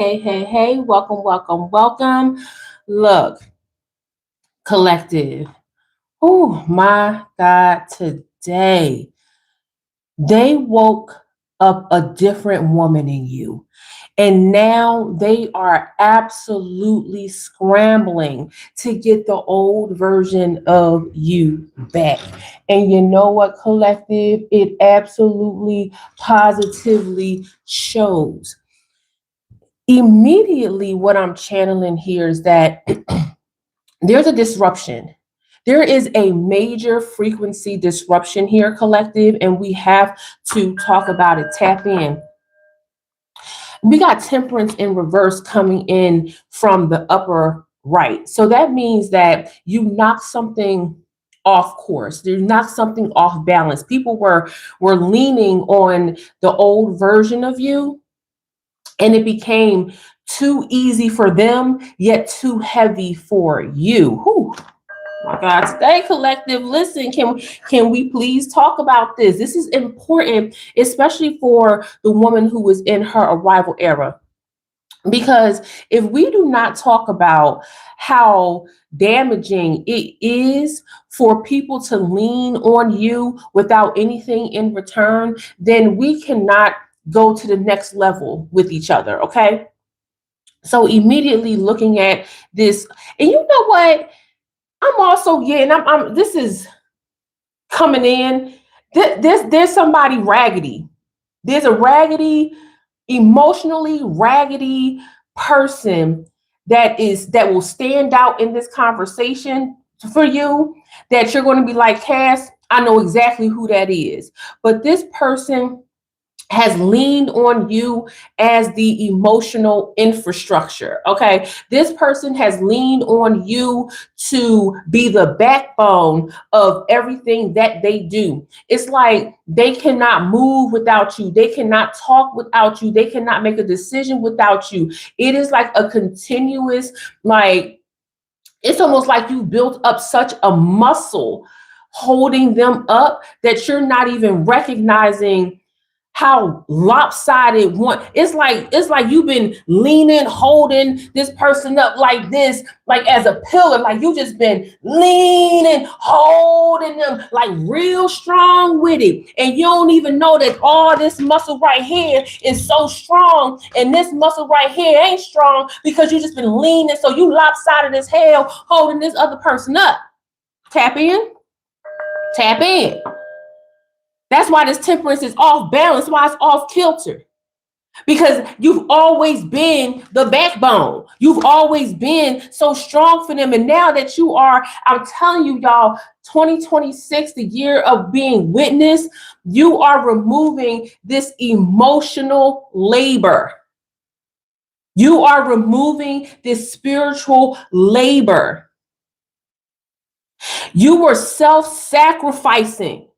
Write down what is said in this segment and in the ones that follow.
Hey, welcome. Look, collective. Oh my God, today they woke up a different woman in you. And now they are absolutely scrambling to get the old version of you back. And you know what, collective? It absolutely positively shows. Immediately, what I'm channeling here is that there's a disruption. There is a major frequency disruption here, collective, and we have to talk about it. Tap in. We got temperance in reverse coming in from the upper right. So that means that you knock something off course. You knock something off balance. People were leaning on the old version of you, and it became too easy for them, yet too heavy for you. Whew. My God, stay collective. Listen, can we please talk about this? This is important, especially for the woman who was in her arrival era. Because if we do not talk about how damaging it is for people to lean on you without anything in return, then we cannot go to the next level with each other. Okay. So immediately looking at this, and you know what? I'm also getting, this is coming in. There's somebody raggedy. There's a raggedy, emotionally raggedy person that will stand out in this conversation for you, that you're going to be like, Cass, I know exactly who that is. But this person has leaned on you as the emotional infrastructure. Okay. This person has leaned on you to be the backbone of everything that they do. It's like they cannot move without you. They cannot talk without you. They cannot make a decision without you. It is like a continuous, like, it's almost like you built up such a muscle holding them up that you're not even recognizing how lopsided one. It's like you've been leaning, holding this person up like this, like as a pillar, like you just been leaning, holding them like real strong with it, and you don't even know that all this muscle right here is so strong, and this muscle right here ain't strong because you just been leaning, so you lopsided as hell holding this other person up. Tap in. Tap in. That's why this temperance is off balance, why it's off kilter. Because you've always been the backbone. You've always been so strong for them. And now that you are, I'm telling you, y'all, 2026, the year of being witness, you are removing this emotional labor. You are removing this spiritual labor. You were self-sacrificing.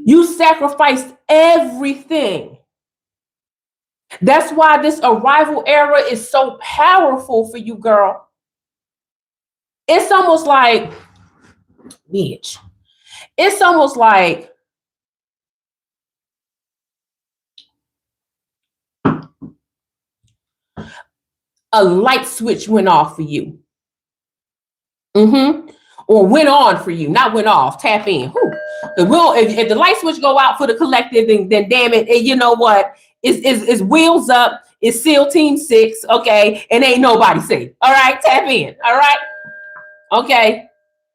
You sacrificed everything. That's why this arrival era is so powerful for you, girl. It's almost like, bitch, it's almost like a light switch went off for you. Or went on for you, not went off. Tap in. If the light switch go out for the collective, then damn it, and you know what? It's wheels up. It's SEAL Team 6, okay? And ain't nobody safe. All right, tap in. All right, okay.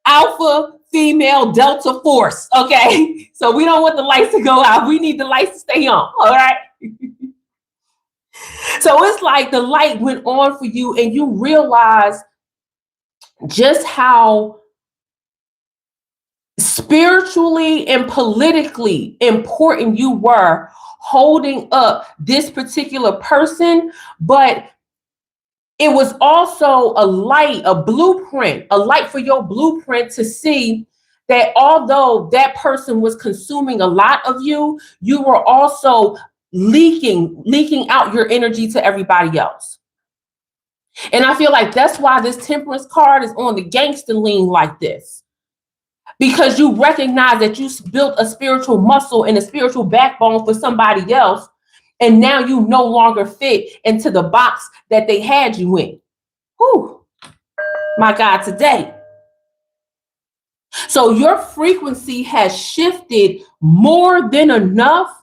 Alpha, female, Delta force, okay? So we don't want the lights to go out. We need the lights to stay on. All right. So it's like the light went on for you, and you realize just how spiritually and politically important you were holding up this particular person, but it was also a light, a blueprint, a light for your blueprint to see that although that person was consuming a lot of you, you were also leaking out your energy to everybody else. And I feel like that's why this temperance card is on the gangster lean like this. Because you recognize that you built a spiritual muscle and a spiritual backbone for somebody else. And now you no longer fit into the box that they had you in. Whew, my God, today. So your frequency has shifted more than enough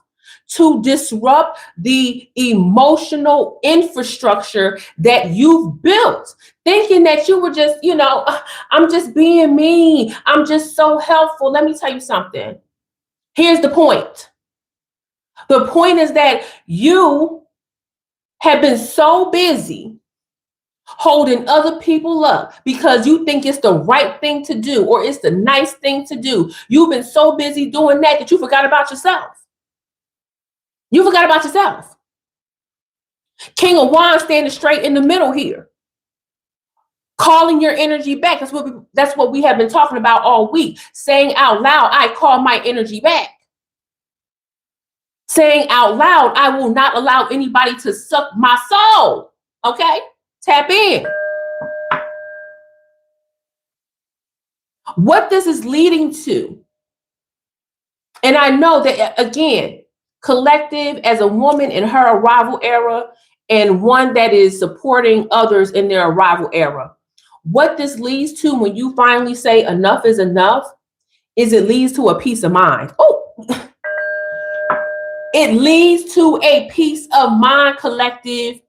to disrupt the emotional infrastructure that you've built, thinking that you were just, I'm just being me. I'm just so helpful. Let me tell you something. Here's the point. The point is that you have been so busy holding other people up because you think it's the right thing to do or it's the nice thing to do. You've been so busy doing that you forgot about yourself. You forgot about yourself. King of Wands standing straight in the middle here. Calling your energy back. That's what we have been talking about all week. Saying out loud, I call my energy back. Saying out loud, I will not allow anybody to suck my soul. Okay? Tap in. What this is leading to, and I know that, again, collective as a woman in her arrival era and one that is supporting others in their arrival era. What this leads to when you finally say enough is enough is it leads to a peace of mind. Oh, it leads to a peace of mind, collective.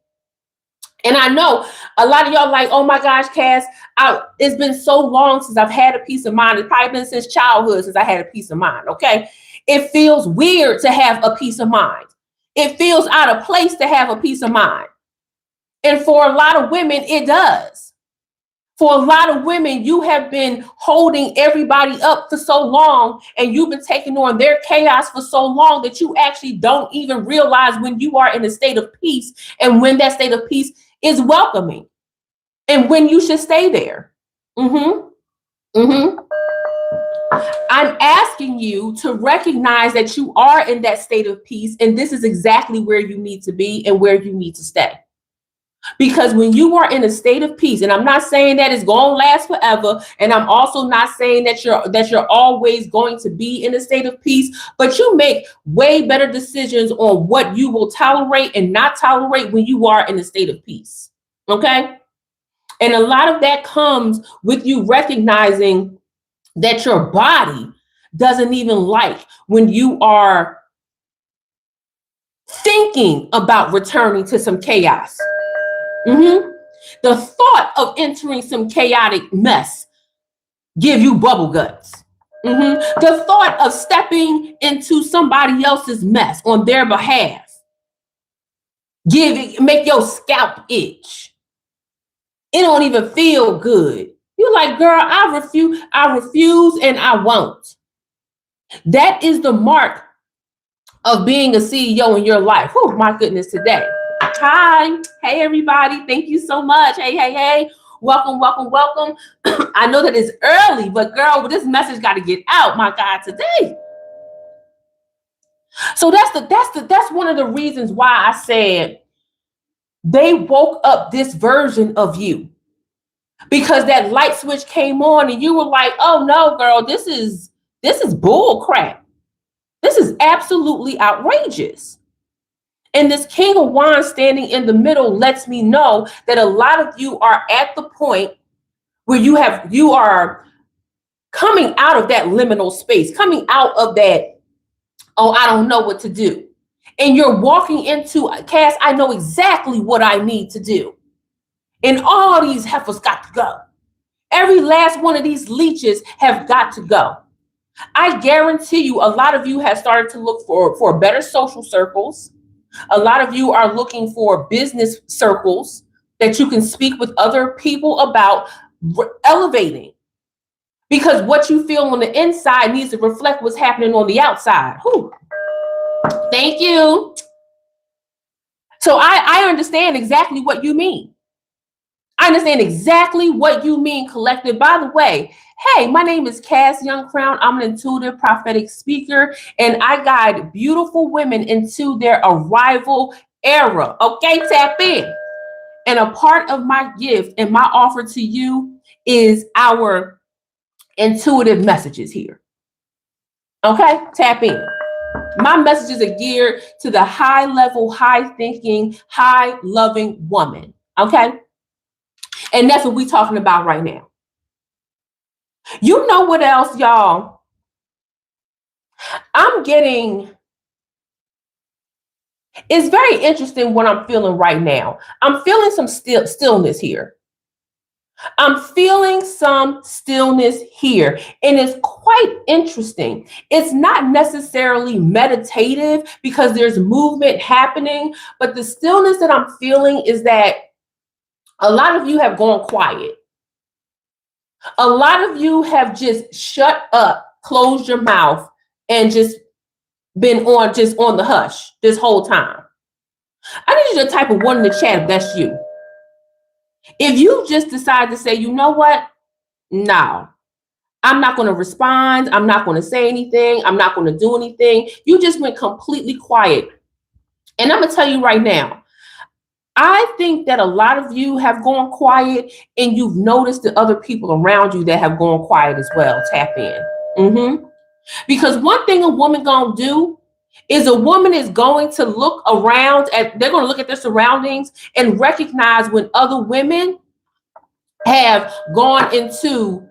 And I know a lot of y'all like, oh my gosh, Cass, it's been so long since I've had a peace of mind. It's probably been since childhood since I had a peace of mind, okay? It feels weird to have a peace of mind. It feels out of place to have a peace of mind. And for a lot of women, it does. For a lot of women, you have been holding everybody up for so long and you've been taking on their chaos for so long that you actually don't even realize when you are in a state of peace and when that state of peace is welcoming and when you should stay there. I'm asking you to recognize that you are in that state of peace and this is exactly where you need to be and where you need to stay. Because when you are in a state of peace, and I'm not saying that it's going to last forever, and I'm also not saying that you're always going to be in a state of peace, but you make way better decisions on what you will tolerate and not tolerate when you are in a state of peace. Okay? And a lot of that comes with you recognizing that your body doesn't even like when you are thinking about returning to some chaos. The thought of entering some chaotic mess give you bubble guts. The thought of stepping into somebody else's mess on their behalf make your scalp itch. It don't even feel good. You're like, girl, I refuse and I won't. That is the mark of being a CEO in your life. Oh my goodness, today. Hi. Hey, everybody. Thank you so much. Hey. Welcome. I know that it's early, but girl, this message got to get out. My God, today. So that's one of the reasons why I said they woke up this version of you because that light switch came on and you were like, oh no, girl, this is bull crap. This is absolutely outrageous. And this King of Wands standing in the middle lets me know that a lot of you are at the point where you are coming out of that liminal space, coming out of that, oh, I don't know what to do. And you're walking into, Cass, I know exactly what I need to do. And all these heifers got to go. Every last one of these leeches have got to go. I guarantee you, a lot of you have started to look for better social circles. A lot of you are looking for business circles that you can speak with other people about elevating. Because what you feel on the inside needs to reflect what's happening on the outside. Whew. Thank you. So I understand exactly what you mean. I understand exactly what you mean, collective. By the way, hey, my name is Cass Young Crown. I'm an intuitive prophetic speaker, and I guide beautiful women into their arrival era. Okay, tap in. And a part of my gift and my offer to you is our intuitive messages here. Okay, tap in. My messages are geared to the high level, high thinking, high loving woman. Okay. And that's what we're talking about right now. You know what else, y'all? It's very interesting what I'm feeling right now. I'm feeling some stillness here. I'm feeling some stillness here. And it's quite interesting. It's not necessarily meditative because there's movement happening, but the stillness that I'm feeling is that a lot of you have gone quiet. A lot of you have just shut up, closed your mouth, and just been on the hush this whole time. I need you to type a one in the chat if that's you. If you just decide to say, you know what? No, I'm not going to respond. I'm not going to say anything. I'm not going to do anything. You just went completely quiet. And I'm going to tell you right now, I think that a lot of you have gone quiet and you've noticed the other people around you that have gone quiet as well. Tap in. Because one thing a woman gonna do is a woman is going to look around they're going to look at their surroundings and recognize when other women have gone into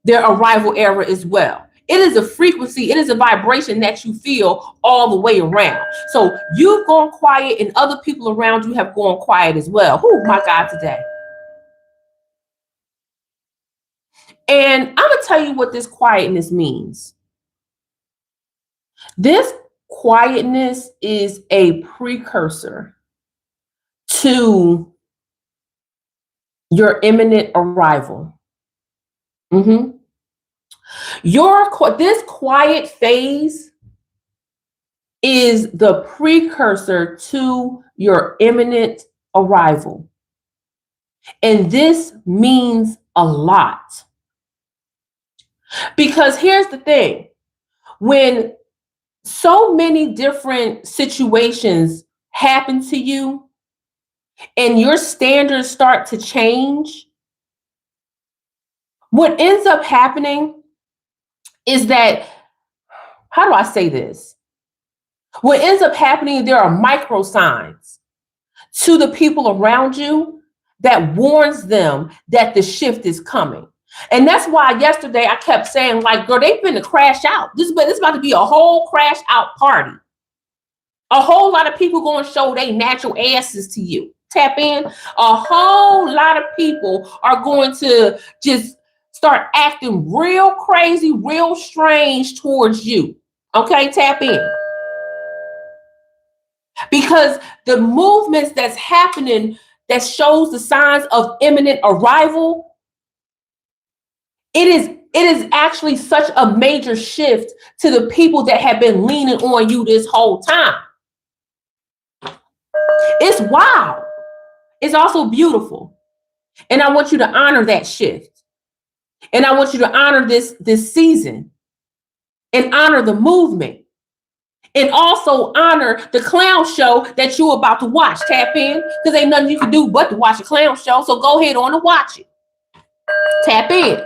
their arrival era as well. It is a frequency, it is a vibration that you feel all the way around. So you've gone quiet and other people around you have gone quiet as well. Oh my God, today. And I'm going to tell you what this quietness means. This quietness is a precursor to your imminent arrival. This quiet phase is the precursor to your imminent arrival. And this means a lot. Because here's the thing, when so many different situations happen to you and your standards start to change, what ends up happening is that, how do I say this? What ends up happening, there are micro signs to the people around you that warns them that the shift is coming. And that's why yesterday I kept saying, like, girl, they've been to crash out. This is about to be a whole crash out party. A whole lot of people going to show their natural asses to you. Tap in. A whole lot of people are going to just start acting real crazy, real strange towards you. Okay, tap in. Because the movements that's happening that shows the signs of imminent arrival, it is actually such a major shift to the people that have been leaning on you this whole time. It's wild. It's also beautiful. And I want you to honor that shift. And I want you to honor this season and honor the movement. And also honor the clown show that you're about to watch. Tap in, because ain't nothing you can do but to watch a clown show. So go ahead on and watch it. Tap in.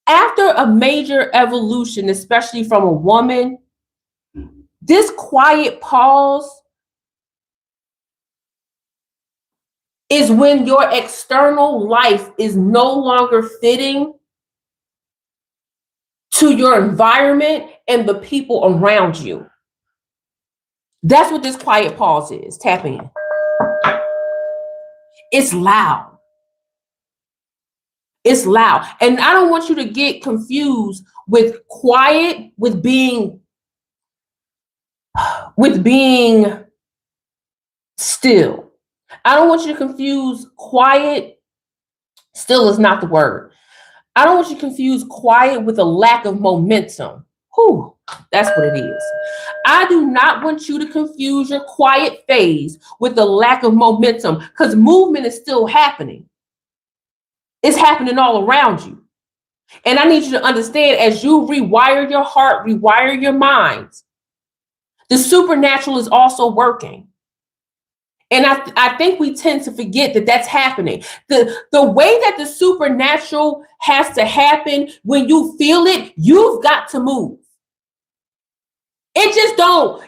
After a major evolution, especially from a woman, this quiet pause is when your external life is no longer fitting to your environment and the people around you. That's what this quiet pause is. Tap in. It's loud. It's loud. And I don't want you to get confused with quiet, with being still. I don't want you to confuse quiet. Still is not the word. I don't want you to confuse quiet with a lack of momentum. Whew, that's what it is. I do not want you to confuse your quiet phase with the lack of momentum, because movement is still happening. It's happening all around you. And I need you to understand, as you rewire your heart, rewire your mind, the supernatural is also working. And I think we tend to forget that that's happening. The way that the supernatural has to happen, when you feel it, you've got to move. It just don't.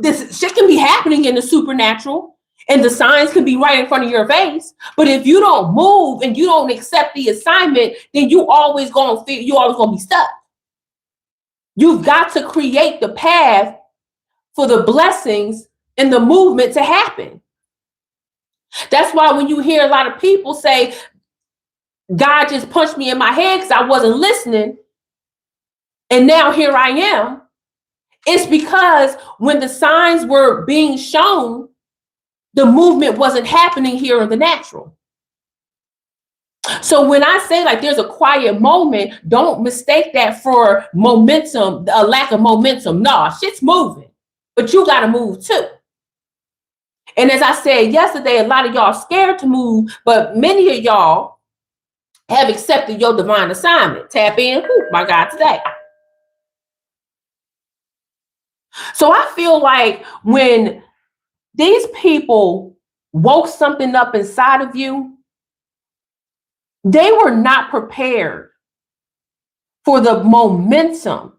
This shit can be happening in the supernatural, and the signs can be right in front of your face. But if you don't move and you don't accept the assignment, then you always gonna be stuck. You've got to create the path for the blessings and the movement to happen. That's why when you hear a lot of people say, God just punched me in my head because I wasn't listening, and now here I am, it's because when the signs were being shown, the movement wasn't happening here in the natural. So when I say like there's a quiet moment, don't mistake that for momentum, a lack of momentum. No, shit's moving, but you got to move too. And as I said yesterday, a lot of y'all scared to move, but many of y'all have accepted your divine assignment. Tap in, my God, today. So I feel like when these people woke something up inside of you, they were not prepared for the momentum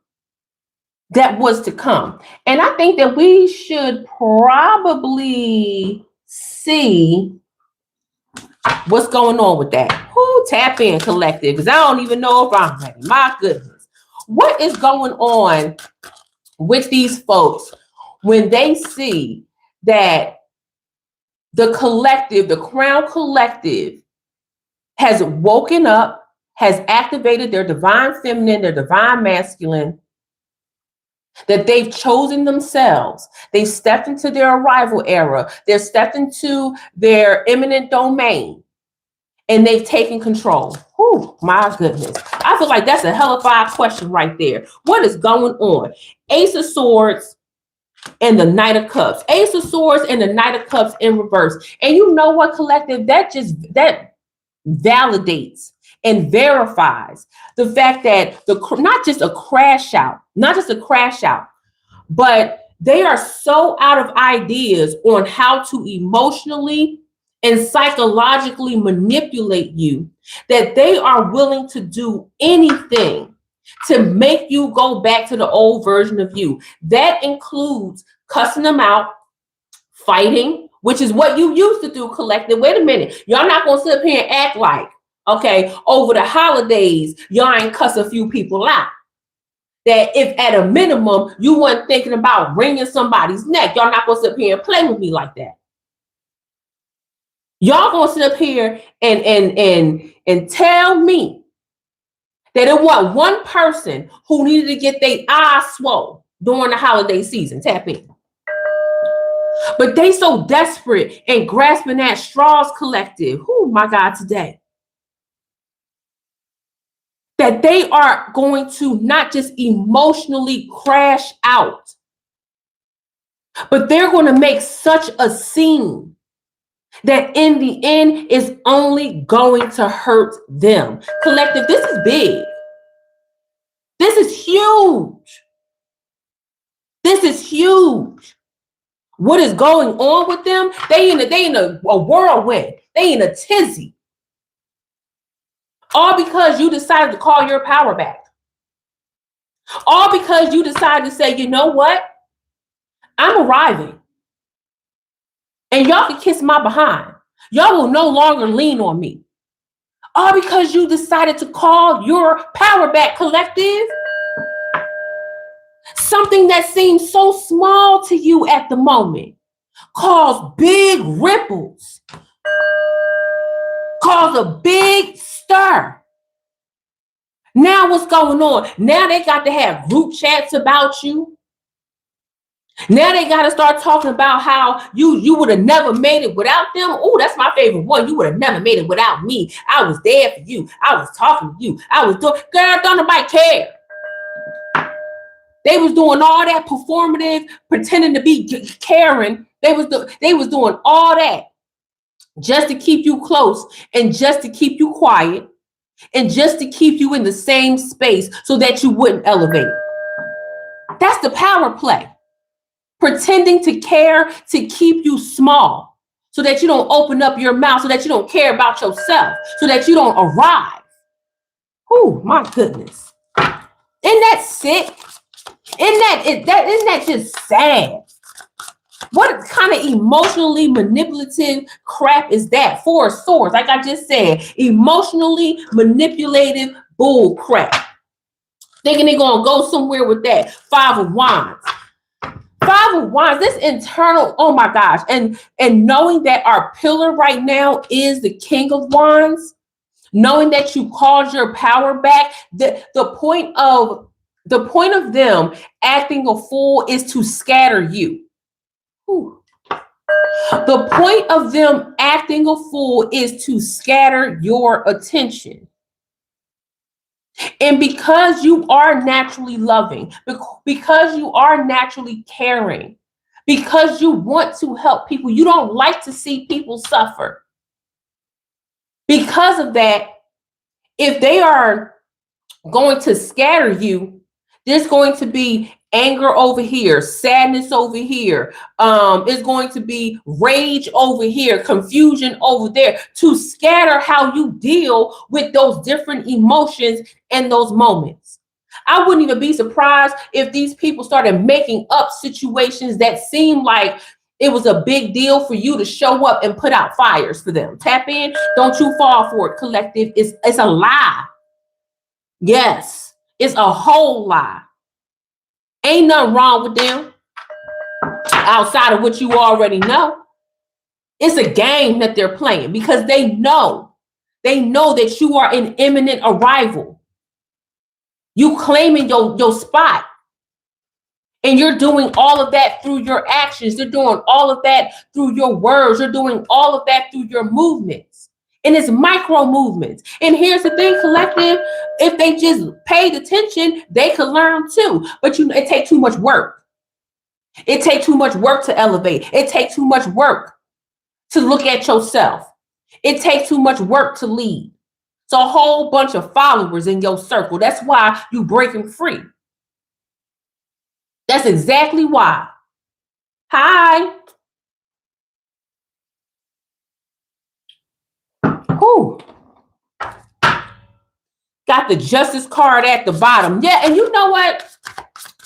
that was to come. And I think that we should probably see what's going on with that. Tap in, collective, because I don't even know if I'm ready. My goodness. What is going on with these folks when they see that the collective, the Crown Collective, has woken up, has activated their divine feminine, their divine masculine, that they've chosen themselves. They've stepped into their arrival era. They've stepped into their imminent domain, and they've taken control. My goodness. I feel like that's a hellified question right there. What is going on? Ace of Swords and the Knight of Cups. Ace of Swords and the Knight of Cups in reverse. And you know what, collective? That validates and verifies the fact that not just a crash out, but they are so out of ideas on how to emotionally and psychologically manipulate you that they are willing to do anything to make you go back to the old version of you. That includes cussing them out, fighting, which is what you used to do, collective. Wait a minute. Y'all not going to sit up here and act like, okay, over the holidays, y'all ain't cuss a few people out. That if at a minimum, you weren't thinking about wringing somebody's neck, y'all not going to sit up here and play with me like that. Y'all going to sit up here and tell me that it wasn't one person who needed to get their eyes swollen during the holiday season. Tap in. But they so desperate and grasping at straws, collective. My God, today. That they are going to not just emotionally crash out, but they're going to make such a scene that in the end is only going to hurt them. Collective, this is big. This is huge. This is huge. What is going on with them? They in a whirlwind. They in a tizzy. All because you decided to call your power back. All because you decided to say, you know what? I'm arriving. And y'all can kiss my behind. Y'all will no longer lean on me. All because you decided to call your power back, collective. Something that seems so small to you at the moment cause big ripples, cause a big stir. Now what's going on? Now they got to have group chats about you. Now they got to start talking about how you would have never made it without them. That's my favorite one. You would have never made it without me. I was there for you. I was talking to you. I was doing, girl, don't nobody care. They was doing all that performative, pretending to be caring. They was doing all that just to keep you close and just to keep you quiet and just to keep you in the same space so that you wouldn't elevate. That's the power play. Pretending to care to keep you small so that you don't open up your mouth, so that you don't care about yourself, so that you don't arrive. Oh my goodness. Isn't that sick? Isn't that just sad? What kind of emotionally manipulative crap is that for a source? Like I just said, emotionally manipulative bull crap. Thinking they're going to go somewhere with that. Five of Wands. Five of Wands, this internal, oh my gosh. And knowing that our pillar right now is the King of Wands, knowing that you called your power back, the point of them acting a fool is to scatter you. Ooh. The point of them acting a fool is to scatter your attention. And because you are naturally loving, because you are naturally caring, because you want to help people, you don't like to see people suffer. Because of that, if they are going to scatter you, there's going to be anger over here, sadness over here. It's going to be rage over here, confusion over there, to scatter how you deal with those different emotions and those moments. I wouldn't even be surprised if these people started making up situations that seem like it was a big deal for you to show up and put out fires for them. Tap in. Don't you fall for it, collective. It's a lie. Yes, it's a whole lie. Ain't nothing wrong with them outside of what you already know. It's a game that they're playing because they know that you are an imminent arrival. You claiming your spot. And you're doing all of that through your actions. You're doing all of that through your words. You're doing all of that through your movements. And it's micro movements. And here's the thing, collective, if they just paid attention, they could learn too. But it takes too much work. It takes too much work to elevate. It takes too much work to look at yourself. It takes too much work to lead. It's a whole bunch of followers in your circle. That's why you breaking free. That's exactly why. Hi. Whew. Got the justice card at the bottom. Yeah, and you know what?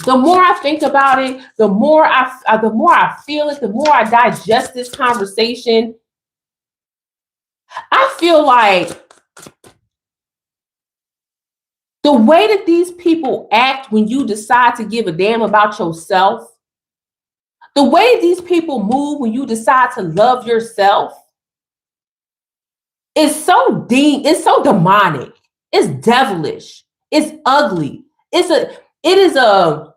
The more I think about it, the more I feel it, the more I digest this conversation. I feel like the way that these people act when you decide to give a damn about yourself, the way these people move when you decide to love yourself, is so deep, it's so demonic, it's devilish, it's ugly. It is a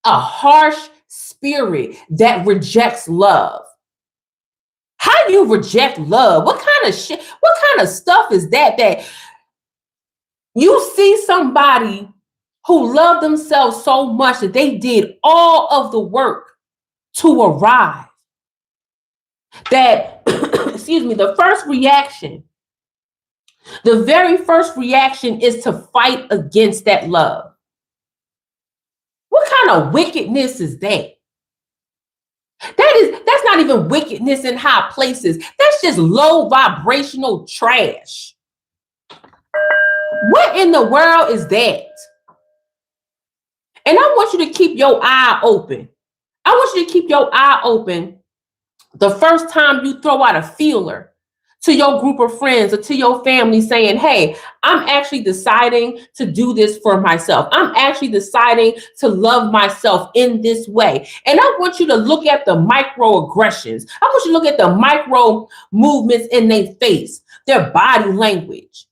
harsh spirit that rejects love. How do you reject love? What kind of shit, what kind of stuff is that you see somebody who loved themselves so much that they did all of the work to arrive, that excuse me, the very first reaction is to fight against that love. What kind of wickedness is that? That's not even wickedness in high places. That's just low vibrational trash. What in the world is that? And I want you to keep your eye open. I want you to keep your eye open the first time you throw out a feeler to your group of friends or to your family saying, hey, I'm actually deciding to do this for myself. I'm actually deciding to love myself in this way. And I want you to look at the microaggressions. I want you to look at the micro movements in their face, their body language.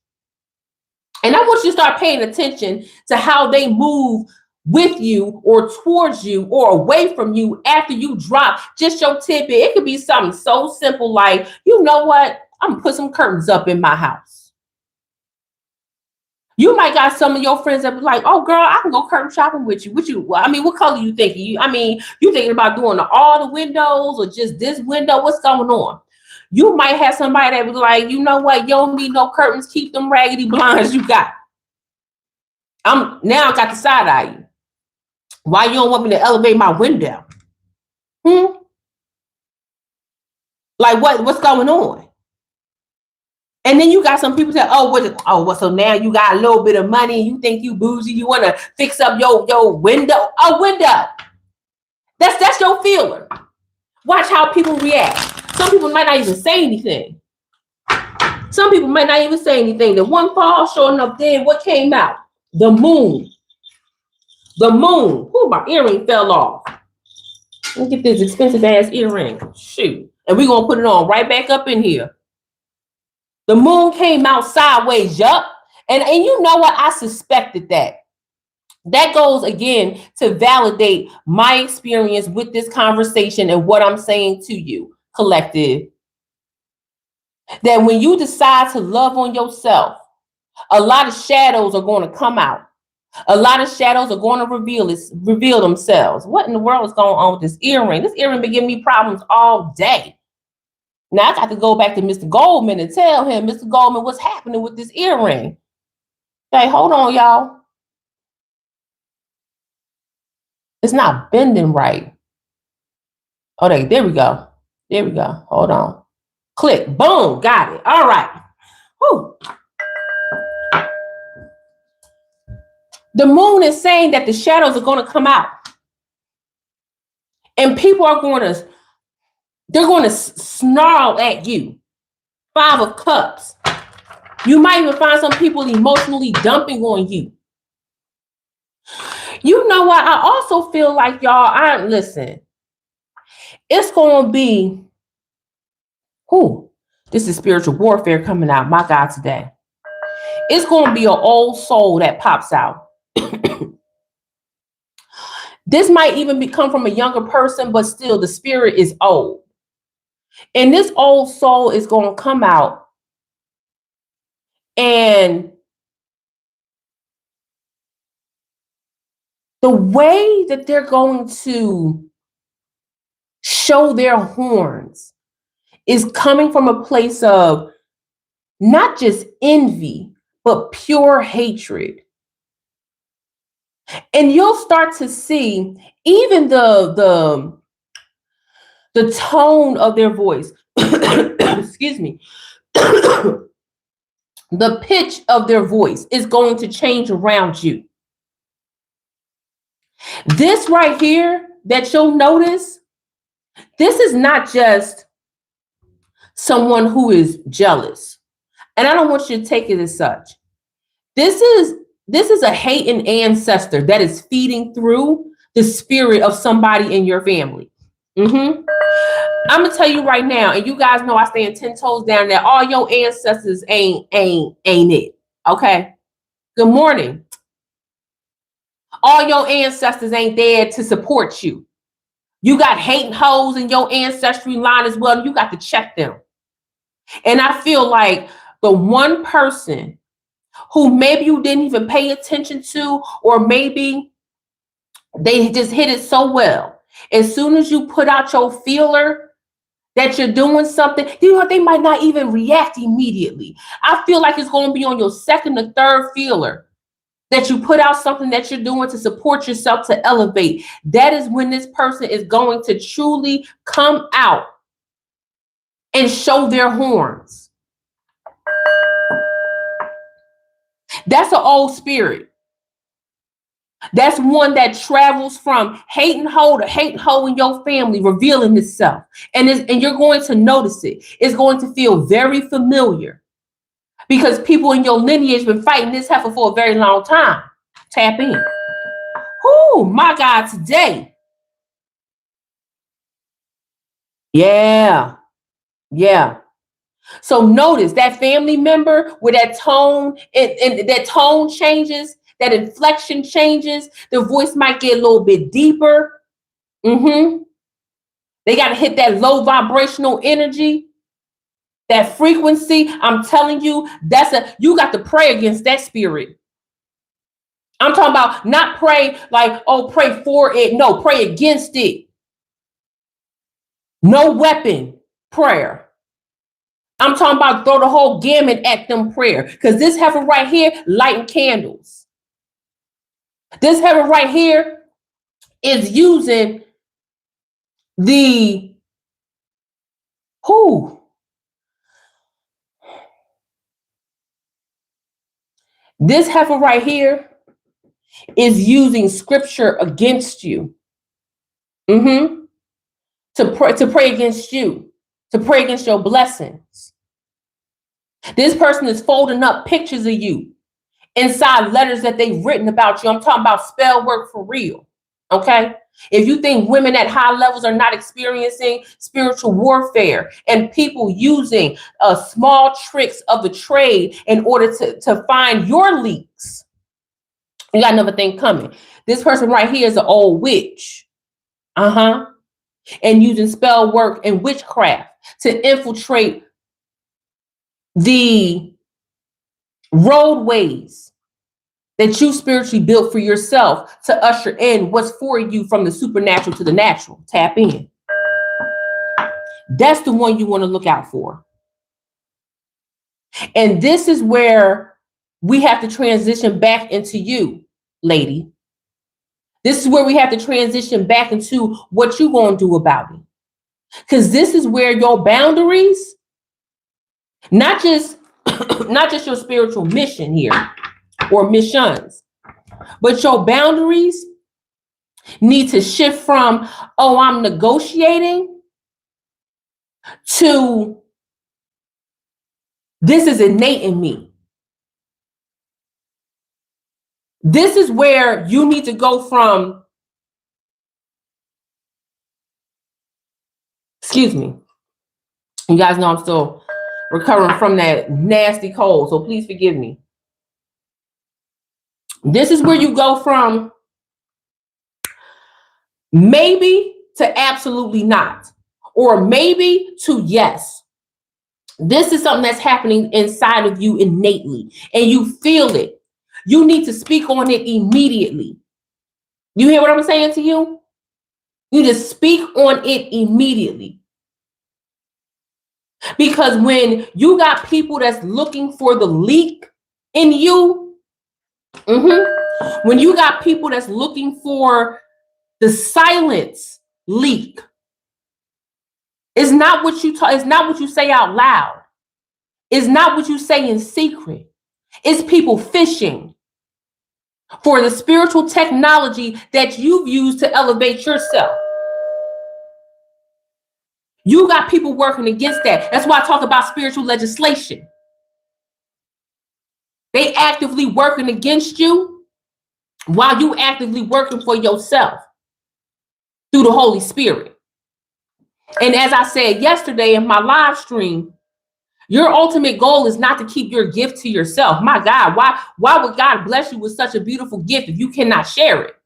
And I want you to start paying attention to how they move with you or towards you or away from you after you drop just your tidbit. It could be something so simple like, you know what? I'm gonna put some curtains up in my house. You might got some of your friends that be like, oh girl, I can go curtain shopping with you. I mean, what color you thinking? You thinking about doing all the windows or just this window? What's going on? You might have somebody that be like, you know what? You don't need no curtains. Keep them raggedy blinds you got. I got the side eye you. Why you don't want me to elevate my window? The Like what's going on? And then you got some people say, so now you got a little bit of money, you think you bougie, you want to fix up your window. A window. That's your feeler. Watch how people react. Some people might not even say anything. Some people might not even say anything. The one fall showing up dead, what came out? The moon. The moon. Ooh, my earring fell off. Let me get this expensive ass earring. Shoot. And we're going to put it on right back up in here. The moon came out sideways, yup. And you know what? I suspected that. That goes again to validate my experience with this conversation and what I'm saying to you, collective. That when you decide to love on yourself, a lot of shadows are going to come out. A lot of shadows are going to reveal themselves. What in the world is going on with this earring? This earring been giving me problems all day. Now I got to go back to Mr. Goldman and tell him, Mr. Goldman, what's happening with this earring? Okay, hold on, y'all. It's not bending right. Oh, there we go. There we go. Hold on. Click. Boom. Got it. All right. Whew. The moon is saying that the shadows are going to come out. And people are they're going to snarl at you. 5 of Cups. You might even find some people emotionally dumping on you. You know what? I also feel like y'all, listen, it's going to be, this is spiritual warfare coming out, my God, today. It's going to be an old soul that pops out. This might even come from a younger person, but still the spirit is old. And this old soul is going to come out and the way that they're going to show their horns is coming from a place of not just envy, but pure hatred. And you'll start to see even the tone of their voice. Excuse me. The pitch of their voice is going to change around you. This right here that you'll notice, this is not just someone who is jealous. And I don't want you to take it as such. This is a hating ancestor that is feeding through the spirit of somebody in your family. I'm gonna tell you right now, and you guys know I stand 10 toes down that all your ancestors ain't it. Okay. Good morning. All your ancestors ain't there to support you. You got hating hoes in your ancestry line as well. You got to check them. And I feel like the one person who maybe you didn't even pay attention to, or maybe they just hit it so well. As soon as you put out your feeler that you're doing something, they might not even react immediately. I feel like it's going to be on your second or third feeler that you put out something that you're doing to support yourself, to elevate. That is when this person is going to truly come out and show their horns. That's an old spirit. That's one that travels from hating hoe to hating hoe in your family, revealing itself. And you're going to notice it. It's going to feel very familiar because people in your lineage been fighting this heifer for a very long time. Tap in. Oh, my God, today. Yeah. So notice that family member with that tone, and that tone changes, that inflection changes. The voice might get a little bit deeper. They got to hit that low vibrational energy, that frequency. I'm telling you, you got to pray against that spirit. I'm talking about not pray like, pray for it. No, pray against it. No weapon prayer. I'm talking about throw the whole gamut at them prayer. Because this heifer right here, lighting candles. This heifer right here is using the Who? This heifer right here is using scripture against you. Mm-hmm. To pray against you, to pray against your blessings. This person is folding up pictures of you inside letters that they've written about you. I'm talking about spell work for real. Okay? If you think women at high levels are not experiencing spiritual warfare and people using small tricks of the trade in order to find your leaks, you got another thing coming. This person right here is an old witch. Uh-huh. And using spell work and witchcraft to infiltrate the roadways that you spiritually built for yourself to usher in what's for you from the supernatural to the natural. Tap in. That's the one you want to look out for. And this is where we have to transition back into you, lady. This is where we have to transition back into what you're going to do about it. Because this is where your boundaries, not just your spiritual mission here or missions, but your boundaries need to shift from, oh, I'm negotiating, to this is innate in me. This is where you need to go from, excuse me, you guys know I'm still recovering from that nasty cold, so please forgive me. This is where you go from maybe to absolutely not, or maybe to yes. This is something that's happening inside of you innately, and you feel it. You need to speak on it immediately. You hear what I'm saying to you? You just speak on it immediately. Because when you got people that's looking for the leak in you, when you got people that's looking for the silence leak, it's not what you talk, it's not what you say out loud. It's not what you say in secret. It's people fishing for the spiritual technology that you've used to elevate yourself. You got people working against that. That's why I talk about spiritual legislation. They actively working against you while you actively working for yourself through the Holy Spirit. And as I said yesterday in my live stream, your ultimate goal is not to keep your gift to yourself. My God, why would God bless you with such a beautiful gift if you cannot share it?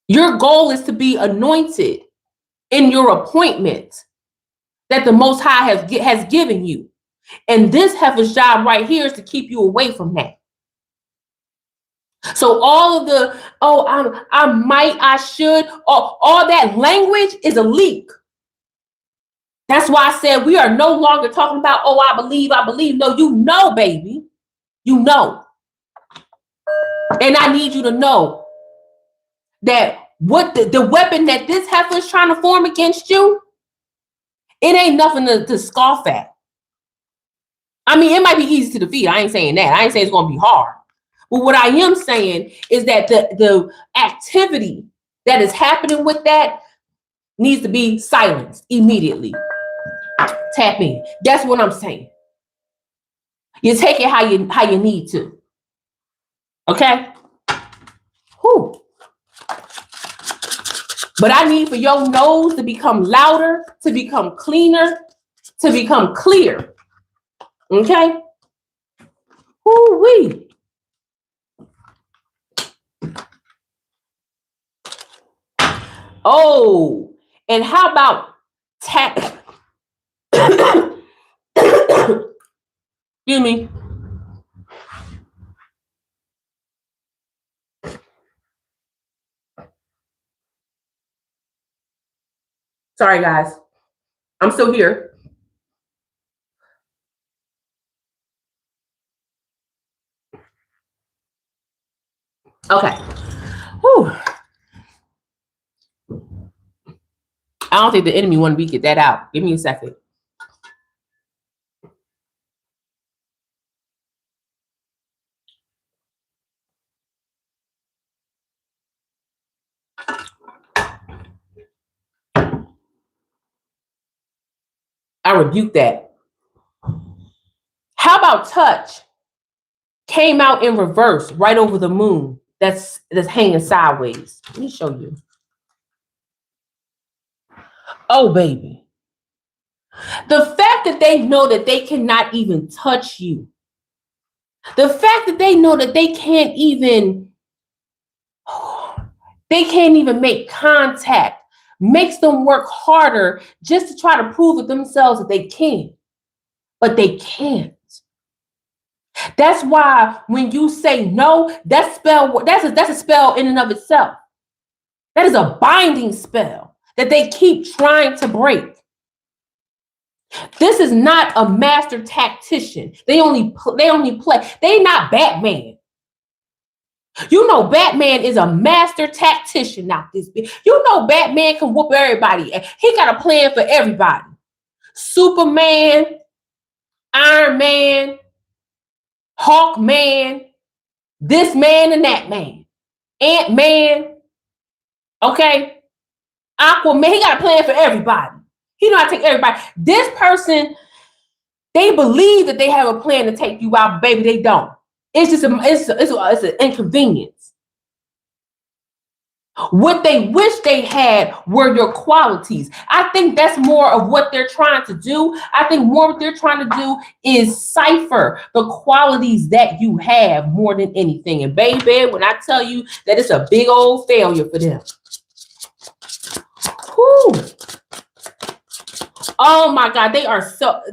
Your goal is to be anointed in your appointment that the Most High has given you. And this heifer's job right here is to keep you away from that. So all of the, oh, I might, I should, all that language is a leak. That's why I said we are no longer talking about, oh, I believe. No, you know, baby. You know. And I need you to know that what the weapon that this heifer is trying to form against you, it ain't nothing to scoff at. I mean, it might be easy to defeat. I ain't saying that. I ain't saying it's going to be hard. But what I am saying is that the activity that is happening with that needs to be silenced immediately. Tap in. That's what I'm saying. You take it how you need to. Okay? Whew. But I need for your nose to become louder, to become cleaner, to become clear. Okay? Woo-wee. Oh, and how about excuse me. Sorry, guys. I'm still here. Okay. Whew. I don't think the enemy wanted me to get that out. Give me a second. I rebuke that. How about touch? Came out in reverse right over the moon that's hanging sideways. Let me show you. Oh, baby. The fact that they know that they cannot even touch you. The fact that they know that they can't even make contact makes them work harder just to try to prove to themselves that they can. But they can't. That's why when you say no, that's a spell in and of itself. That is a binding spell that they keep trying to break. This is not a master tactician. They only play. They're not Batman. You know Batman is a master tactician, not this bitch. You know Batman can whoop everybody. He got a plan for everybody. Superman, Iron Man, Hawkman, this man and that man. Ant-Man, okay? Aquaman, he got a plan for everybody. He know how to take everybody. This person, they believe that they have a plan to take you out, baby. They don't. It's just it's an inconvenience. What they wish they had were your qualities. I think that's more of what they're trying to do. I think more what they're trying to do is cipher the qualities that you have more than anything. And baby, when I tell you that it's a big old failure for them. Whew. Oh my God,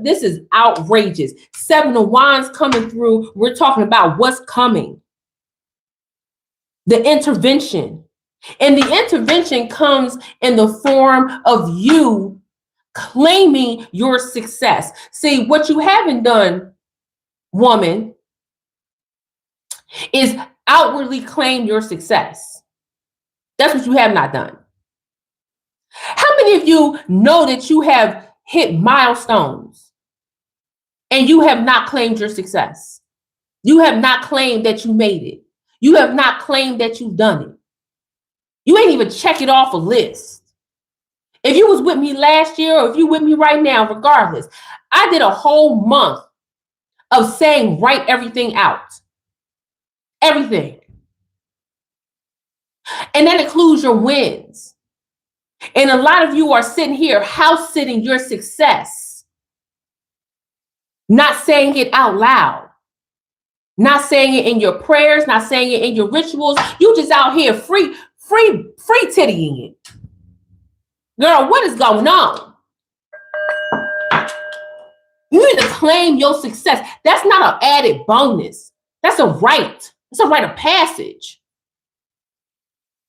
this is outrageous. 7 of Wands coming through. We're talking about what's coming. The intervention. And the intervention comes in the form of you claiming your success. See, what you haven't done, woman, is outwardly claim your success. That's what you have not done. How many of you know that you have hit milestones and you have not claimed your success? You have not claimed that you made it. You have not claimed that you've done it. You ain't even check it off a list. If you was with me last year or if you with me right now, regardless, I did a whole month of saying write everything out. Everything. And that includes your wins. And a lot of you are sitting here house sitting your success, not saying it out loud, not saying it in your prayers, not saying it in your rituals. You just out here free tittying it. Girl, what is going on? You need to claim your success. That's not an added bonus. That's a right. It's a rite of passage.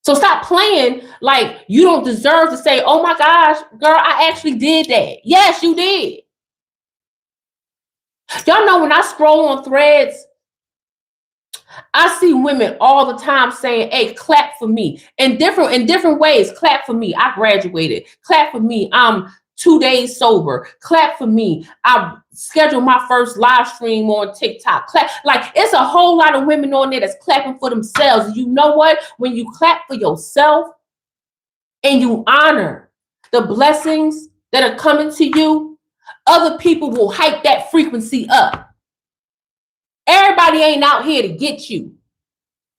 So stop playing like you don't deserve to say, oh my gosh, girl, I actually did that. Yes, you did. Y'all know when I scroll on threads, I see women all the time saying, hey, clap for me. In different ways, clap for me. I graduated. Clap for me. I'm 2 days sober. Clap for me. I scheduled my first live stream on TikTok. Clap. Like, it's a whole lot of women on there that's clapping for themselves. You know what? When you clap for yourself and you honor the blessings that are coming to you, other people will hype that frequency up. Everybody ain't out here to get you.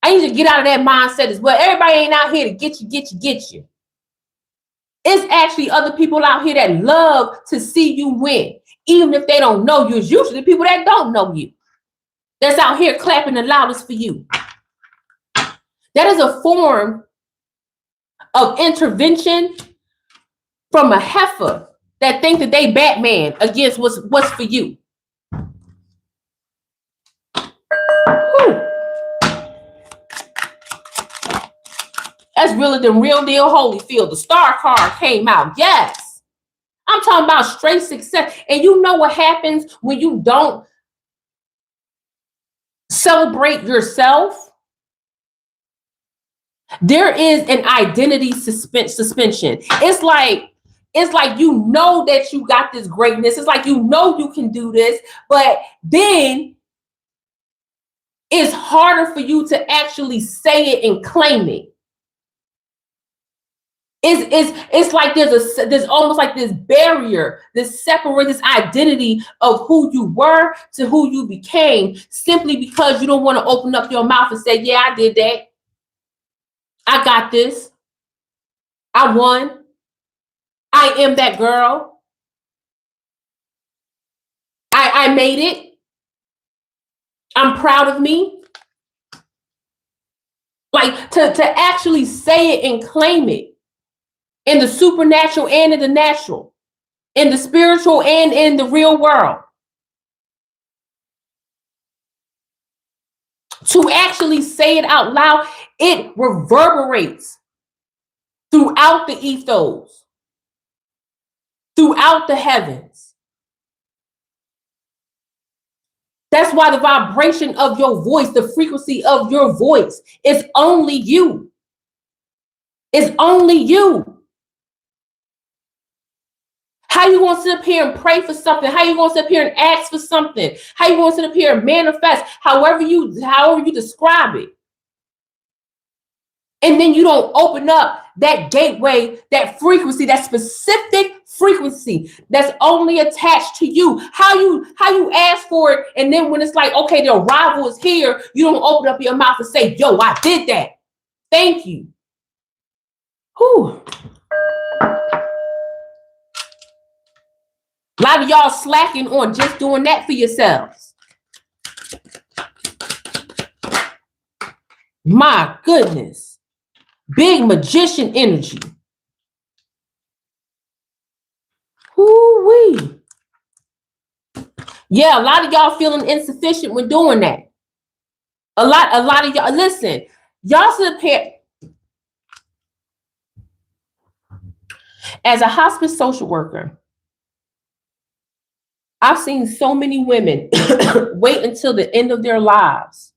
I need to get out of that mindset as well. Everybody ain't out here to get you. It's actually other people out here that love to see you win. Even if they don't know you, it's usually people that don't know you that's out here clapping the loudest for you. That is a form of intervention from a heifer that think that they Batman against what's for you. That's realer than real deal Holyfield. The star card came out. Yes. I'm talking about straight success. And you know what happens when you don't celebrate yourself? There is an identity suspension. It's like it's like you know that you got this greatness. It's like you know you can do this, but then it's harder for you to actually say it and claim it. It's like there's almost like this barrier, this separate this identity of who you were to who you became, simply because you don't want to open up your mouth and say, yeah, I did that. I got this. I won. I am that girl. I made it. I'm proud of me. Like to actually say it and claim it in the supernatural and in the natural, in the spiritual and in the real world. To actually say it out loud, it reverberates throughout the ethos, throughout the heavens. That's why the vibration of your voice, the frequency of your voice, is only you. It's only you. How you gonna sit up here and pray for something? How you gonna sit up here and ask for something? How you gonna sit up here and manifest? However you describe it. And then you don't open up that gateway, that frequency, that specific frequency that's only attached to you. How you ask for it, and then when it's like, okay, the arrival is here, you don't open up your mouth and say, yo, I did that. Thank you. Whew. A lot of y'all slacking on just doing that for yourselves. My goodness. Big magician energy. Woo-wee. Yeah, a lot of y'all feeling insufficient when doing that. A lot of y'all, listen, y'all sit up here. As a hospice social worker, I've seen so many women wait until the end of their lives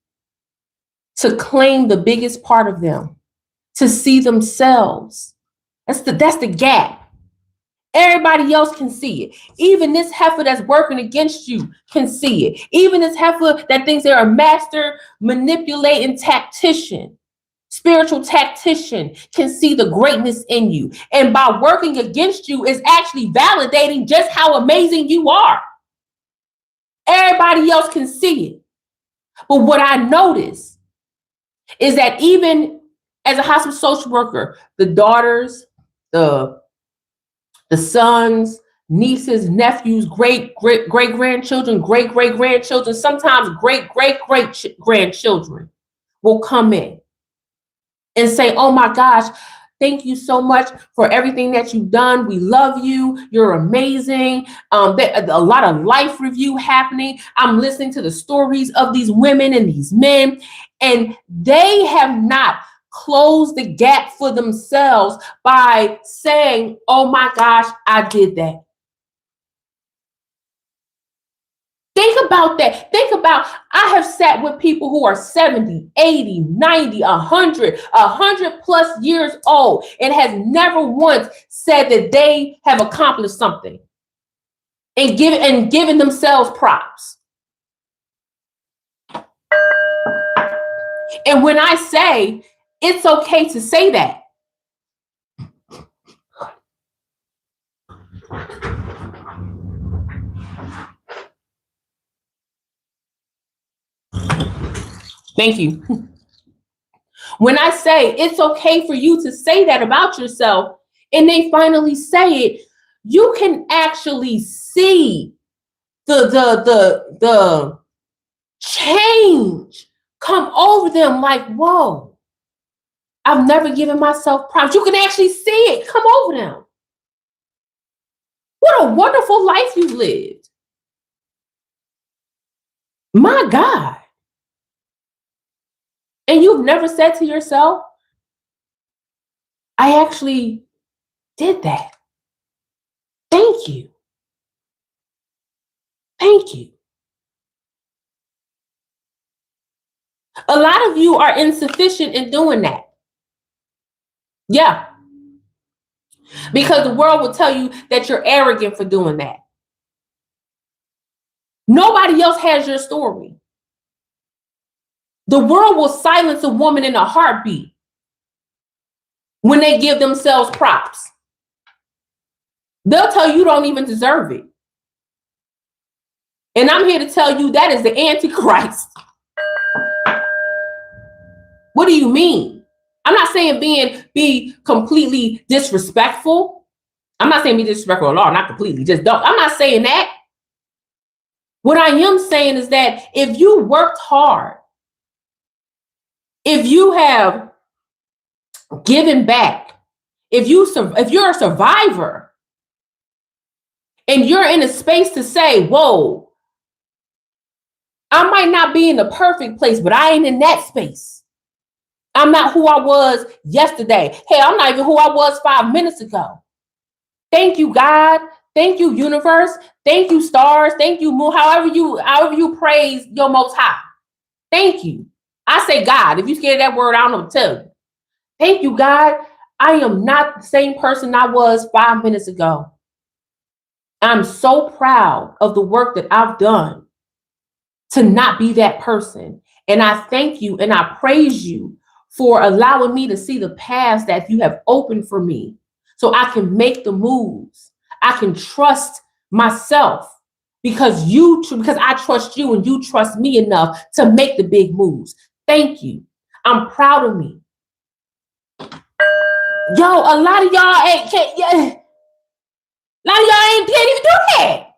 to claim the biggest part of them, to see themselves. That's the gap. Everybody else can see it. Even this heifer that's working against you can see it. Even this heifer that thinks they're a master manipulating tactician, spiritual tactician, can see the greatness in you. And by working against you is actually validating just how amazing you are. Everybody else can see it. But what I notice is that even as a hospice social worker, the daughters, the sons, nieces, nephews, great grandchildren, great grandchildren, sometimes great grandchildren will come in and say, oh my gosh, thank you so much for everything that you've done. We love you. You're amazing. A lot of life review happening. I'm listening to the stories of these women and these men, and they have not closed the gap for themselves by saying, oh my gosh, I did that. Think about that. Think about, I have sat with people who are 70, 80, 90, 100 plus years old and has never once said that they have accomplished something and given themselves props. And when I say it's okay to say that, thank you. When I say it's okay for you to say that about yourself, and they finally say it, you can actually see the change come over them. Like, whoa, I've never given myself props. You can actually see it come over them. What a wonderful life you lived. My God. And you've never said to yourself, I actually did that. Thank you. Thank you. A lot of you are insufficient in doing that. Yeah. Because the world will tell you that you're arrogant for doing that. Nobody else has your story. The world will silence a woman in a heartbeat when they give themselves props. They'll tell you don't even deserve it. And I'm here to tell you that is the Antichrist. What do you mean? I'm not saying be completely disrespectful. I'm not saying be disrespectful at all, not completely. Just don't. I'm not saying that. What I am saying is that if you worked hard, if you have given back, if you're a survivor, and you're in a space to say, whoa, I might not be in the perfect place, but I ain't in that space. I'm not who I was yesterday. Hey, I'm not even who I was 5 minutes ago. Thank you, God. Thank you, universe. Thank you, stars. Thank you, moon. However you praise your most high. Thank you. I say God. If you're scared of that word, I don't know what to tell you. Thank you, God. I am not the same person I was 5 minutes ago. I'm so proud of the work that I've done to not be that person. And I thank you and I praise you for allowing me to see the paths that you have opened for me so I can make the moves. I can trust myself because I trust you and you trust me enough to make the big moves. Thank you. I'm proud of me. Yo, a lot of y'all can't even do that.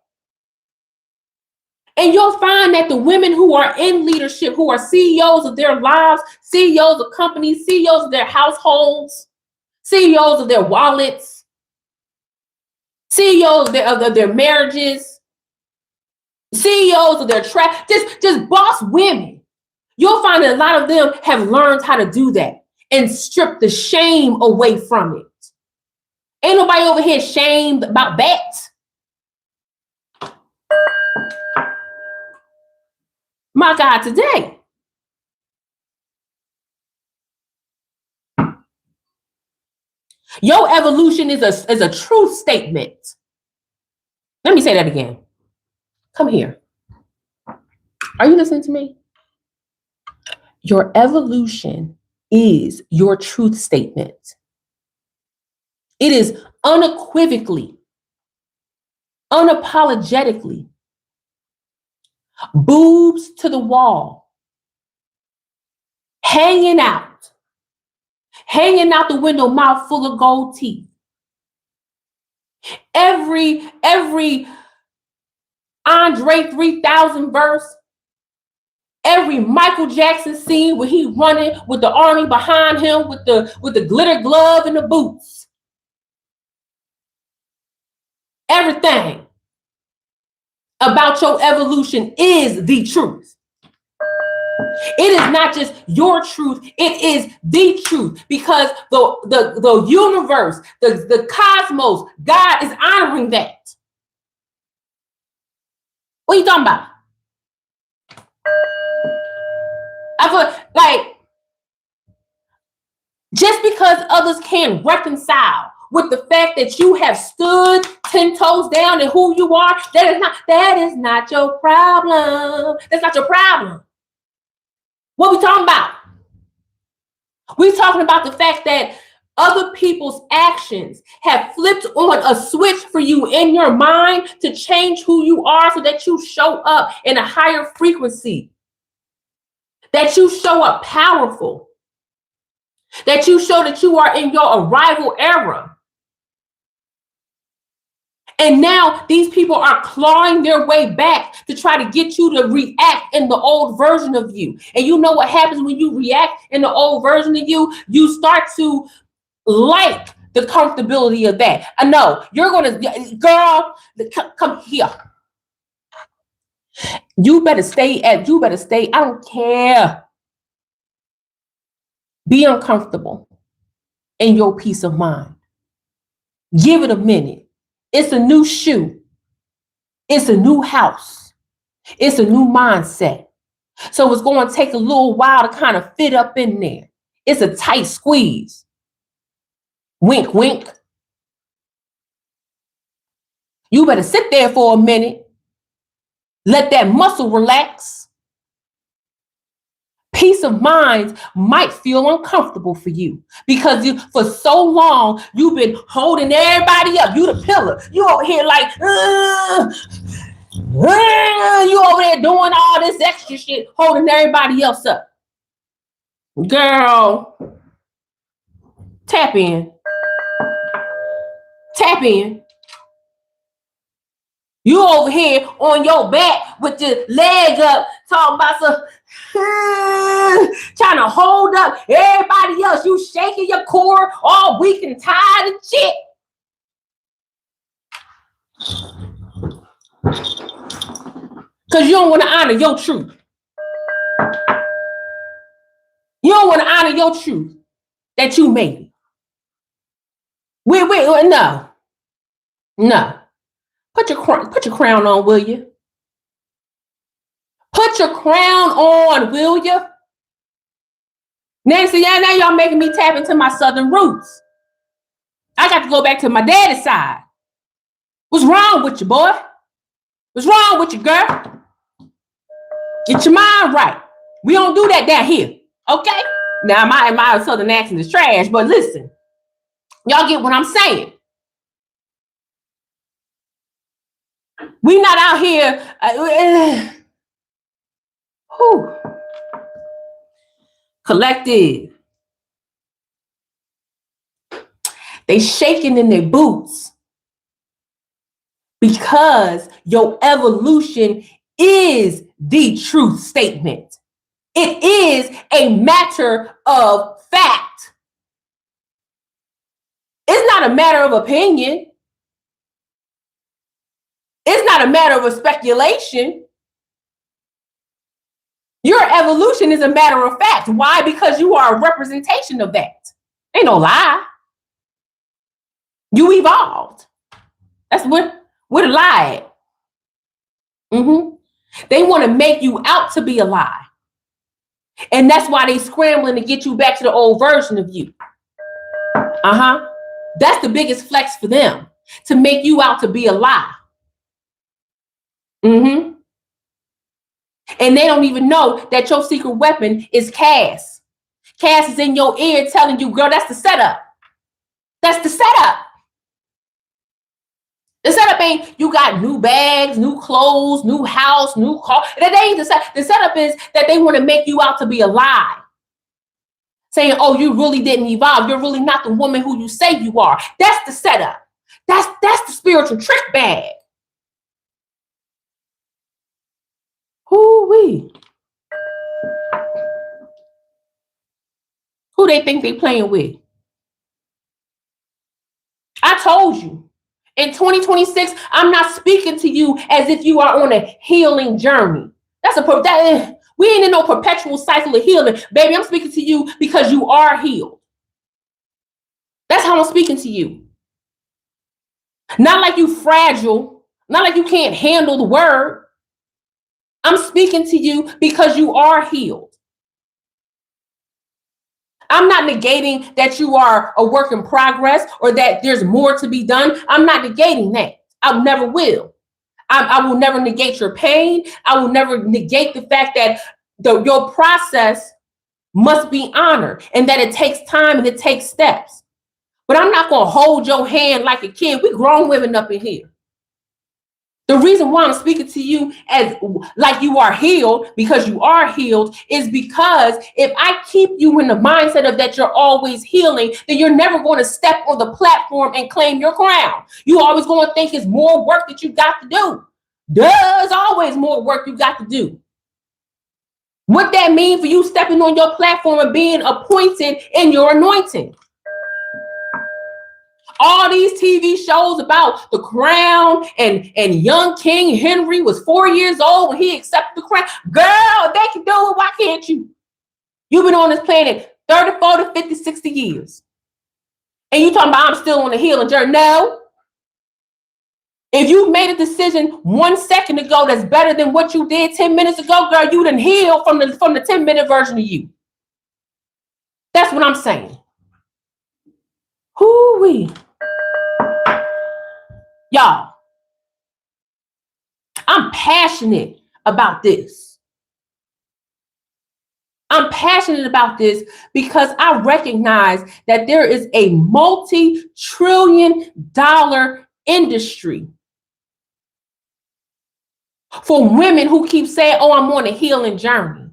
And you'll find that the women who are in leadership, who are CEOs of their lives, CEOs of companies, CEOs of their households, CEOs of their wallets, CEOs of their marriages, CEOs of their just boss women. You'll find that a lot of them have learned how to do that and strip the shame away from it. Ain't nobody over here shamed about that. My God, today. Your evolution is a true statement. Let me say that again. Come here. Are you listening to me? Your evolution is your truth statement. It is unequivocally, unapologetically, boobs to the wall, hanging out the window, mouth full of gold teeth. Every Andre 3000 verse, every Michael Jackson scene where he running with the army behind him with the glitter glove and the boots. Everything about your evolution is the truth. It is not just your truth, it is the truth, because the universe, the cosmos, God is honoring that. What are you talking about? I feel like just because others can't reconcile with the fact that you have stood 10 toes down in who you are, that is not your problem. That's not your problem. What are we talking about? We're talking about the fact that other people's actions have flipped on a switch for you in your mind to change who you are so that you show up in a higher frequency, that you show up powerful, that you show that you are in your arrival era. And now these people are clawing their way back to try to get you to react in the old version of you. And you know what happens when you react in the old version of you? You start to like the comfortability of that. I know you're going to, girl, come here. You better stay. I don't care. Be uncomfortable in your peace of mind. Give it a minute. It's a new shoe. It's a new house. It's a new mindset. So it's going to take a little while to kind of fit up in there. It's a tight squeeze. Wink, wink. You better sit there for a minute. Let that muscle relax. Peace of mind might feel uncomfortable for you because for so long you've been holding everybody up. You the pillar. You over here like, you over there doing all this extra shit, holding everybody else up. Girl, tap in. Tap in. You over here on your back with your leg up, talking about some, trying to hold up everybody else. You shaking your core all weak and tired and shit. Because you don't want to honor your truth. You don't want to honor your truth that you made it. Wait, no. Put your crown on, will you? Put your crown on, will you? Nancy, now y'all making me tap into my southern roots. I got to go back to my daddy's side. What's wrong with you, boy? What's wrong with you, girl? Get your mind right. We don't do that down here, okay? Now, my southern accent is trash, but listen. Y'all get what I'm saying. We not out here. Collective. They shaking in their boots because your evolution is the truth statement. It is a matter of fact. It's not a matter of opinion. It's not a matter of speculation. Your evolution is a matter of fact. Why? Because you are a representation of that. Ain't no lie. You evolved. That's where the lie at. They want to make you out to be a lie. And that's why they scrambling to get you back to the old version of you. That's the biggest flex for them, to make you out to be a lie. And they don't even know that your secret weapon is Cass. Cass is in your ear telling you, girl, that's the setup. That's the setup. The setup ain't you got new bags, new clothes, new house, new car. That ain't the setup. The setup is that they want to make you out to be a lie. Saying, oh, you really didn't evolve. You're really not the woman who you say you are. That's the setup. That's the spiritual trick bag. Who they think they playing with? I told you. In 2026, I'm not speaking to you as if you are on a healing journey. We ain't in no perpetual cycle of healing. Baby, I'm speaking to you because you are healed. That's how I'm speaking to you. Not like you fragile, not like you can't handle the word. I'm speaking to you because you are healed. I'm not negating that you are a work in progress or that there's more to be done. I'm not negating that. I never will. I will never negate your pain. I will never negate the fact that your process must be honored and that it takes time and it takes steps. But I'm not going to hold your hand like a kid. We grown women up in here. The reason why I'm speaking to you as like you are healed, because you are healed, is because if I keep you in the mindset of that you're always healing, then you're never going to step on the platform and claim your crown. You always going to think it's more work that you got to do. There's always more work you got to do. What that mean for you stepping on your platform and being appointed in your anointing? All these TV shows about the crown and young King Henry was 4 years old when he accepted the crown. Girl, they can do it. Why can't you? You've been on this planet 30, 40, 50, 60 years. And you talking about I'm still on the healing journey. No. If you made a decision 1 second ago that's better than what you did 10 minutes ago, girl, you done healed from the 10-minute version of you. That's what I'm saying. Hoo-wee. Y'all, passionate about this. I'm passionate about this because I recognize that there is a multi-trillion-dollar industry for women who keep saying, oh, I'm on a healing journey.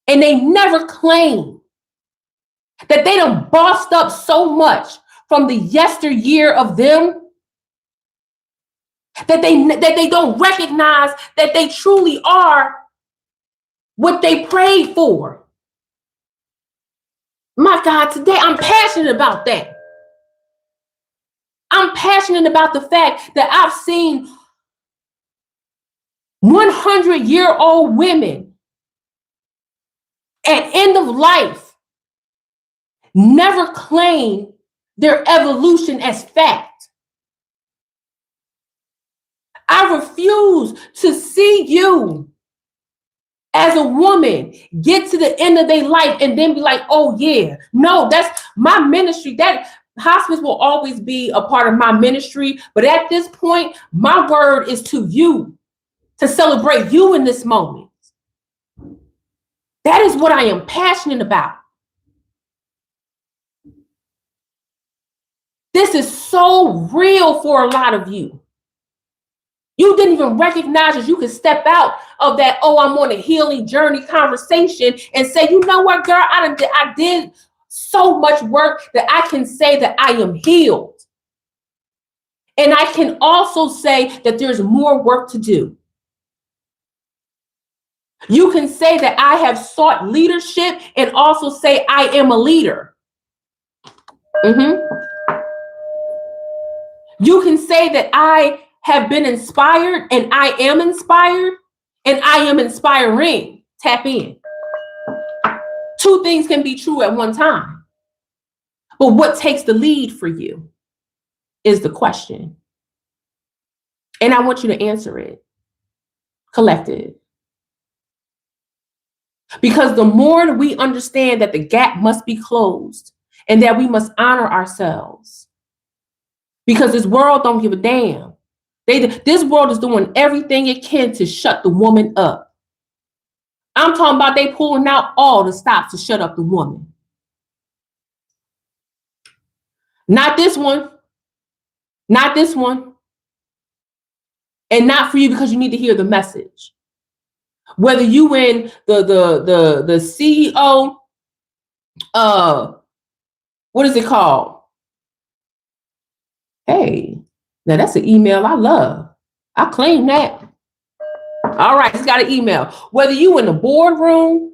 And they never claim that they done bossed up so much from the yesteryear of them that they don't recognize that they truly are what they prayed for. My God, today I'm passionate about that. I'm passionate about the fact that I've seen 100-year-old women at end of life never claim their evolution as fact. I refuse to see you as a woman get to the end of their life and then be like, oh yeah, no, that's my ministry. That hospice will always be a part of my ministry. But at this point, my word is to you, to celebrate you in this moment. That is what I am passionate about. This is so real for a lot of you. You didn't even recognize that you could step out of that, oh, I'm on a healing journey conversation and say, you know what, girl, I did so much work that I can say that I am healed. And I can also say that there's more work to do. You can say that I have sought leadership and also say I am a leader. You can say that I have been inspired and I am inspired and I am inspiring. Tap in. Two things can be true at one time. But what takes the lead for you is the question. And I want you to answer it. Collective. Because the more that we understand that the gap must be closed and that we must honor ourselves. Because this world don't give a damn. This world is doing everything it can to shut the woman up. I'm talking about they pulling out all the stops to shut up the woman. Not this one. Not this one. And not for you because you need to hear the message. Whether you in the CEO, what is it called? Hey, now that's an email I love. I claim that. All right, it's got an email. Whether you in the boardroom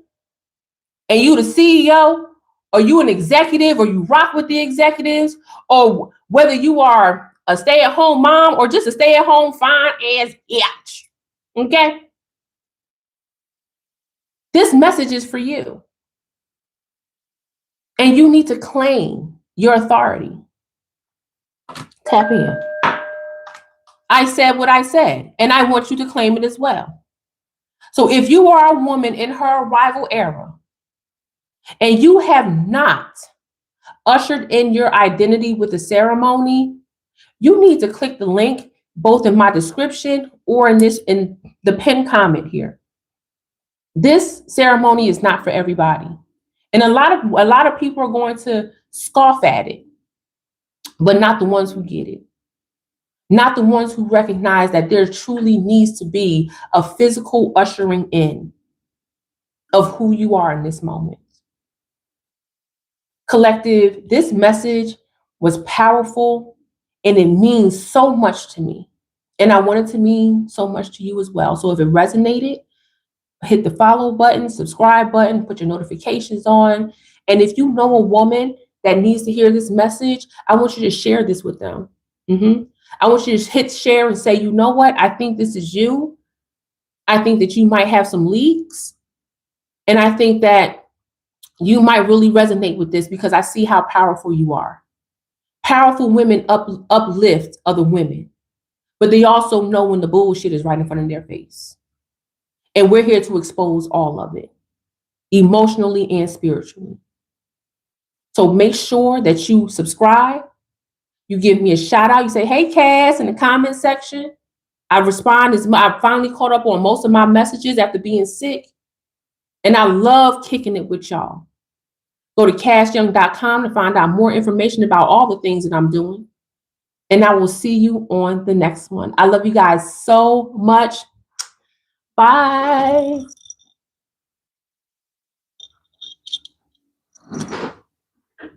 and you the CEO, or you an executive, or you rock with the executives, or whether you are a stay-at-home mom or just a stay-at-home fine ass bitch. Okay? This message is for you. And you need to claim your authority. Tap in. I said what I said, and I want you to claim it as well. So if you are a woman in her arrival era, and you have not ushered in your identity with the ceremony, you need to click the link both in my description or in the pinned comment here. This ceremony is not for everybody. And a lot of people are going to scoff at it, but not the ones who get it. Not the ones who recognize that there truly needs to be a physical ushering in of who you are in this moment. Collective, this message was powerful and it means so much to me. And I want it to mean so much to you as well. So if it resonated, hit the follow button, subscribe button, put your notifications on. And if you know a woman that needs to hear this message, I want you to share this with them. I want you to hit share and say, you know what? I think this is you. I think that you might have some leaks. And I think that you might really resonate with this because I see how powerful you are. Powerful women uplift other women, but they also know when the bullshit is right in front of their face. And we're here to expose all of it, emotionally and spiritually. So make sure that you subscribe. You give me a shout out. You say, hey, Cass, in the comment section. I respond I finally caught up on most of my messages after being sick. And I love kicking it with y'all. Go to cashyoung.com to find out more information about all the things that I'm doing. And I will see you on the next one. I love you guys so much. Bye.